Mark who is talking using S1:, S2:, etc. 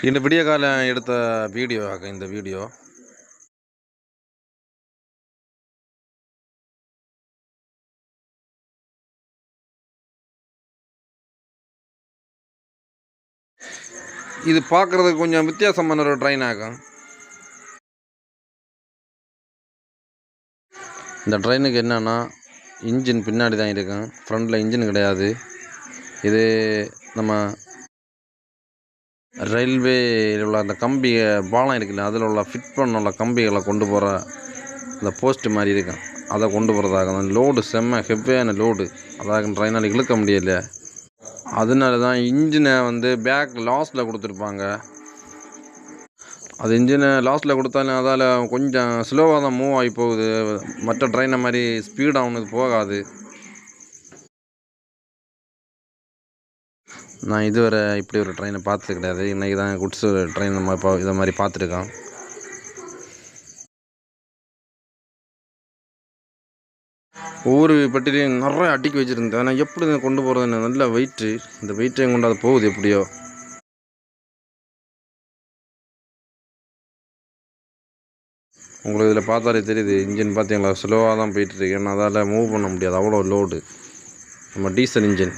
S1: இந்த விடிய காலம் எடுத்த வீடியோ இந்த வீடியோ இது பார்க்குறதுக்கு கொஞ்சம் வித்தியாசமான ஒரு ட்ரெயின் ஆகும். இந்த ட்ரெயினுக்கு என்னென்னா இன்ஜின் பின்னாடி தான் இருக்கும், ஃப்ரண்டில் இன்ஜின் கிடையாது. இது நம்ம ரயில்வேயில் உள்ள அந்த கம்பி பாலம் இருக்குல்ல, அதில் உள்ள ஃபிட் பண்ண கம்பிகளை கொண்டு போகிற அந்த போஸ்ட்டு மாதிரி இருக்கும், அதை கொண்டு போகிறதாக. அந்த லோடு செம்ம ஹெவியான லோடு, அதாக ட்ரெயினால் இழுக்க முடியல. அதனால தான் இன்ஜினை பேக் லாஸ்ட்டில் கொடுத்துருப்பாங்க. அது இன்ஜினை லாஸ்ட்டில் கொடுத்தாலும் அதால் கொஞ்சம் ஸ்லோவாக தான் மூவ் ஆகி போகுது. மற்ற ட்ரெயினை மாதிரி ஸ்பீடாக ஒன்று போகாது. நான் இதுவரை இப்படி ஒரு ட்ரெயினை பார்த்தது கிடையாது. இன்றைக்கி தான் குட்ஸ் ட்ரெயின் நம்ம இப்போ இதை மாதிரி பார்த்துருக்கோம். ஒவ்வொரு பெட்டிலையும் நிறைய அடிக்கி வச்சுருந்தேன். ஆனால் எப்படி கொண்டு போகிறதுன்னு நல்ல வெயிட்டு, இந்த வெயிட்டையும் கொண்டு அது போகுது எப்படியோ. உங்களுக்கு இதில் பார்த்தாலே தெரியுது, இன்ஜின் பார்த்தீங்களா ஸ்லோவாக தான் போயிட்டுருக்கு. ஏன்னா அதால் மூவ் பண்ண முடியாது, அவ்வளோ லோடு. நம்ம டீசல் இன்ஜின்.